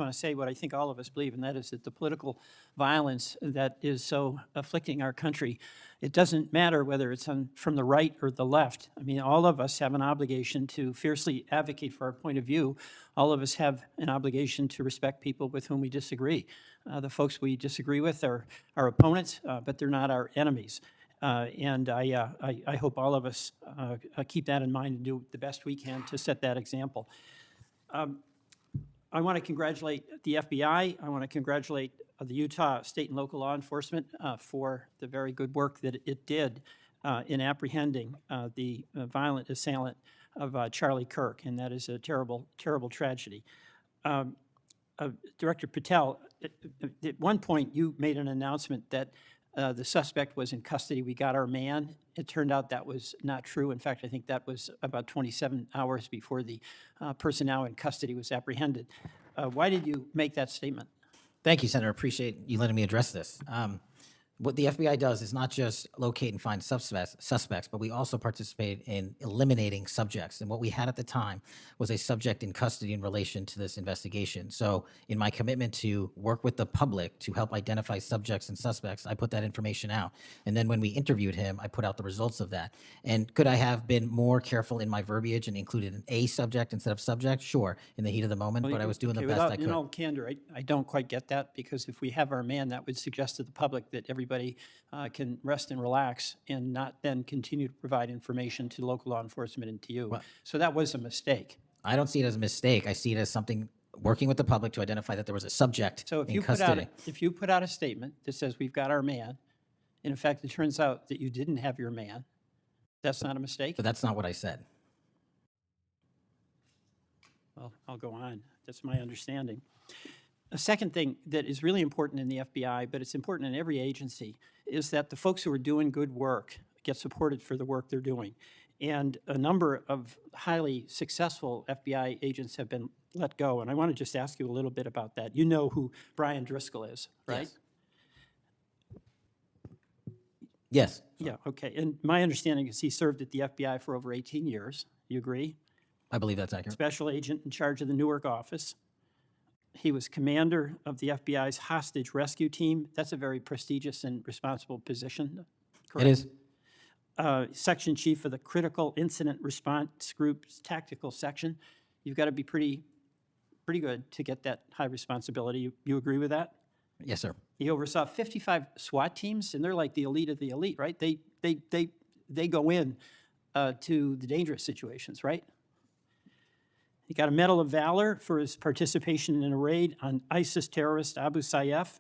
want to say what I think all of us believe, and that is that the political violence that is so afflicting our country, it doesn't matter whether it's from the right or the left. I mean, all of us have an obligation to fiercely advocate for our point of view. All of us have an obligation to respect people with whom we disagree. The folks we disagree with are our opponents, but they're not our enemies. And I hope all of us keep that in mind and do the best we can to set that example. I want to congratulate the FBI. I want to congratulate the Utah state and local law enforcement for the very good work that it did in apprehending the violent assailant of Charlie Kirk, and that is a terrible, terrible tragedy. Director Patel, at one point you made an announcement that the suspect was in custody. We got our man. It turned out that was not true. In fact, I think that was about 27 hours before the person now in custody was apprehended. Why did you make that statement? Thank you, Senator. Appreciate you letting me address this. What the FBI does is not just locate and find suspects, but we also participate in eliminating subjects. And what we had at the time was a subject in custody in relation to this investigation. So in my commitment to work with the public to help identify subjects and suspects, I put that information out. And then when we interviewed him, I put out the results of that. And could I have been more careful in my verbiage and included an a subject instead of subject? Sure, in the heat of the moment, but I was doing the best I could. In all candor, I don't quite get that, because if we have our man, that would suggest to the public that everybody can rest and relax and not then continue to provide information to local law enforcement and to you. Well, so that was a mistake. I don't see it as a mistake. I see it as something working with the public to identify that there was a subject So if in you custody. if you put out a statement that says we've got our man, and in fact it turns out that you didn't have your man, that's not a mistake? But that's not what I said. Well, I'll go on. That's my understanding. A second thing that is really important in the FBI, but it's important in every agency, is that the folks who are doing good work get supported for the work they're doing. And a number of highly successful FBI agents have been let go. And I want to just ask you a little bit about that. You know who Brian Driscoll is, right? Yes. Yeah, okay. And my understanding is he served at the FBI for over 18 years. You agree? I believe that's accurate. Special agent in charge of the Newark office. He was commander of the FBI's hostage rescue team. That's a very prestigious and responsible position, correct? It is. Section chief of the Critical Incident Response Group's tactical section. You've got to be pretty good to get that high responsibility. You agree with that? Yes, sir. He oversaw 55 SWAT teams, and they're like the elite of the elite, right? They go in to the dangerous situations, right? He got a Medal of Valor for his participation in a raid on ISIS terrorist Abu Sayyaf,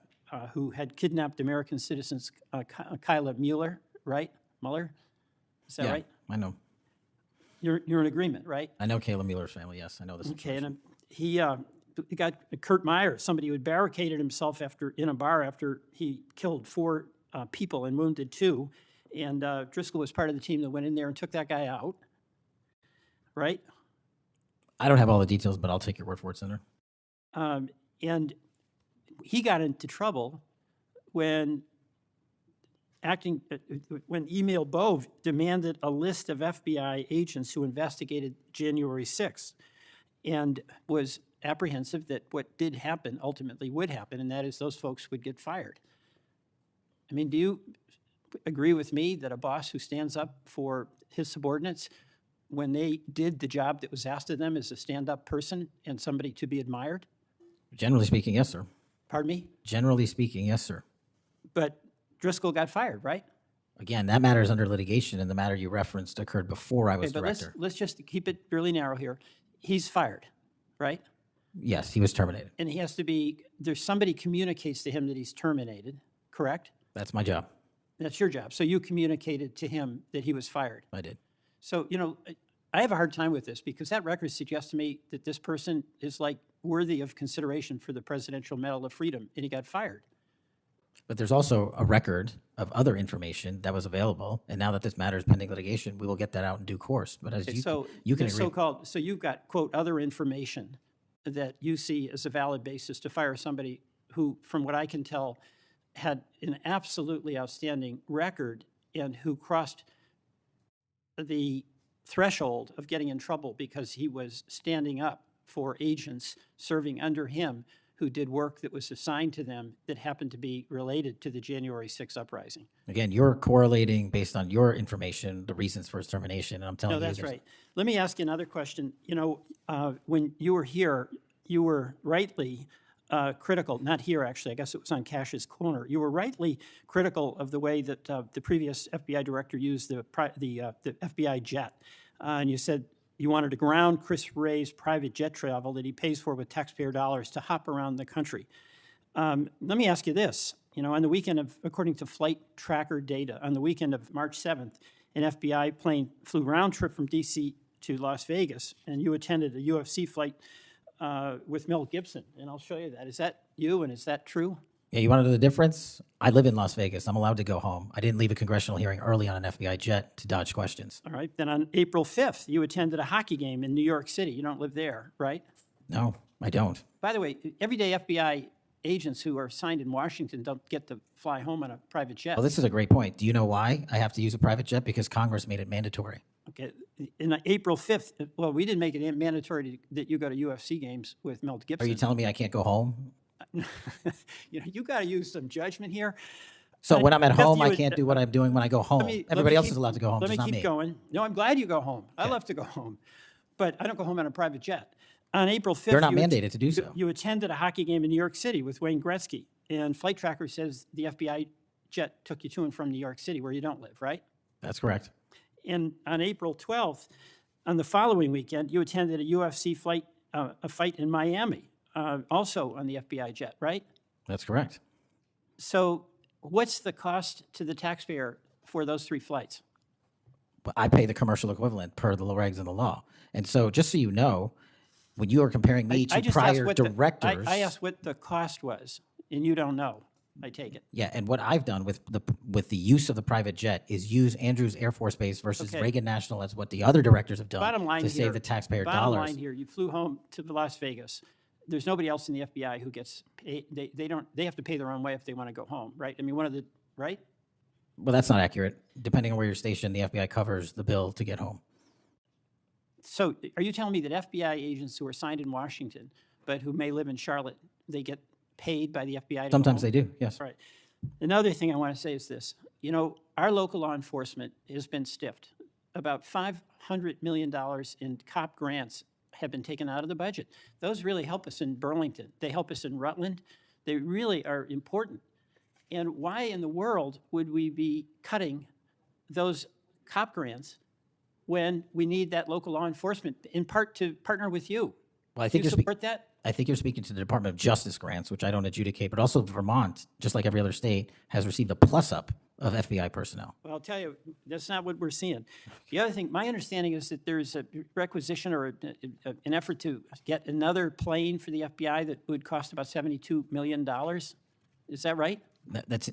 who had kidnapped American citizens Kyla Mueller, right? Mueller? Is that right? I know. You're in agreement, right? I know Kayla Mueller's family, yes. I know this. Okay, and he got Kurt Meyer, somebody who had barricaded himself in a bar after he killed 4 people and wounded 2. And Driscoll was part of the team that went in there and took that guy out, right? I don't have all the details, but I'll take your word for it, Senator. And he got into trouble when Emil Bove demanded a list of FBI agents who investigated January 6th and was apprehensive that what did happen ultimately would happen, and that is those folks would get fired. I mean, do you agree with me that a boss who stands up for his subordinates when they did the job that was asked of them is a stand-up person and somebody to be admired? Generally speaking, yes, sir. Pardon me? Generally speaking, yes, sir. But Driscoll got fired, right? Again, that matter is under litigation, and the matter you referenced occurred before I was But director. let's just keep it really narrow here. He's fired, right? Yes, he was terminated. And he has to be, there's somebody communicates to him that he's terminated, correct? That's my job. That's your job. So you communicated to him that he was fired. I did. So, I have a hard time with this because that record suggests to me that this person is like worthy of consideration for the Presidential Medal of Freedom, and he got fired. But there's also a record of other information that was available, and now that this matter is pending litigation, we will get that out in due course. But as you can agree, so you've got, quote, other information that you see as a valid basis to fire somebody who, from what I can tell, had an absolutely outstanding record and who crossed the threshold of getting in trouble because he was standing up for agents serving under him who did work that was assigned to them that happened to be related to the January 6th uprising. Again, you're correlating based on your information the reasons for his termination, and I'm telling No, you. that's right. Let me ask you another question. When you were here, you were rightly critical, not here actually, I guess it was on Kash's corner. You were rightly critical of the way that the previous FBI director used the FBI jet. And you said you wanted to ground Chris Wray's private jet travel that he pays for with taxpayer dollars to hop around the country. Let me ask you this. On the weekend of, according to flight tracker data, on the weekend of March 7th, an FBI plane flew round trip from D.C. to Las Vegas, and you attended a UFC fight with Mel Gibson, and I'll show you that. Is that you, and is that true? Yeah, you want to know the difference? I live in Las Vegas. I'm allowed to go home. I didn't leave a congressional hearing early on an FBI jet to dodge questions. All right. Then on April 5th, you attended a hockey game in New York City. You don't live there, right? No, I don't. By the way, everyday FBI agents who are assigned in Washington don't get to fly home on a private jet. Well, this is a great point. Do you know why I have to use a private jet? Because Congress made it mandatory. Okay. In April 5th, well, we didn't make it mandatory that you go to UFC games with Mel Gibson. Are you telling me I can't go home? You got to use some judgment here. So when I'm at home, I can't do what I'm doing when I go home. Everybody else is allowed to go home, Let just me not keep me. going. No, I'm glad you go home. I love to go home, but I don't go home on a private jet. On April 5th, They're not mandated to do so. You attended a hockey game in New York City with Wayne Gretzky, and Flight Tracker says the FBI jet took you to and from New York City, where you don't live, right? That's correct. And on April 12th, on the following weekend, you attended a UFC fight, a fight in Miami, also on the FBI jet, right? That's correct. So what's the cost to the taxpayer for those 3 flights? But I pay the commercial equivalent per the regs and the law. And so just so you know, when you are comparing me I to just prior asked what directors. I asked what the cost was, and you don't know. I take it. Yeah, and what I've done with the use of the private jet is use Andrews Air Force Base versus Reagan National as what the other directors have done Bottom line to here, save the taxpayer bottom dollars. line here, you flew home to Las Vegas. There's nobody else in the FBI who gets paid. They have to pay their own way if they want to go home, right? I mean, right? Well, that's not accurate. Depending on where you're stationed, the FBI covers the bill to get home. So are you telling me that FBI agents who are assigned in Washington, but who may live in Charlotte, they get paid by the FBI to Sometimes go home? they do, yes. Right. Another thing I want to say is this. Our local law enforcement has been stiffed. About $500 million in COP grants have been taken out of the budget. Those really help us in Burlington. They help us in Rutland. They really are important. And why in the world would we be cutting those COP grants when we need that local law enforcement, in part to partner with you? Well, I think Do you support that? I think you're speaking to the Department of Justice grants, which I don't adjudicate, but also Vermont, just like every other state, has received a plus-up of FBI personnel. Well, I'll tell you, that's not what we're seeing. The other thing, my understanding is that there's a requisition or an effort to get another plane for the FBI that would cost about $72 million. Is that right? That's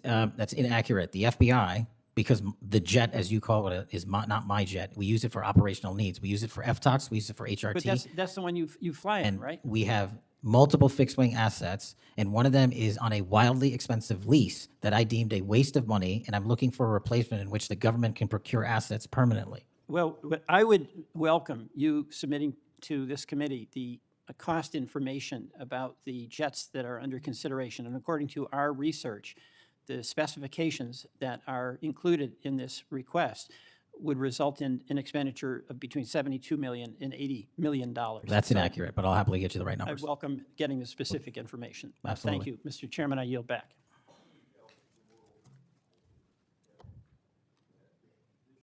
inaccurate. The FBI, because the jet, as you call it, is not my jet. We use it for operational needs. We use it for FTOX. We use it for HRT. But that's the one you fly in, right? We have multiple fixed-wing assets, and one of them is on a wildly expensive lease that I deemed a waste of money, and I'm looking for a replacement in which the government can procure assets permanently. Well, I would welcome you submitting to this committee the cost information about the jets that are under consideration. And according to our research, the specifications that are included in this request would result in an expenditure of between $72 million and $80 million. That's inaccurate, but I'll happily get you the right I numbers. welcome getting the specific information. Absolutely. Thank you, Mr. Chairman. I yield back.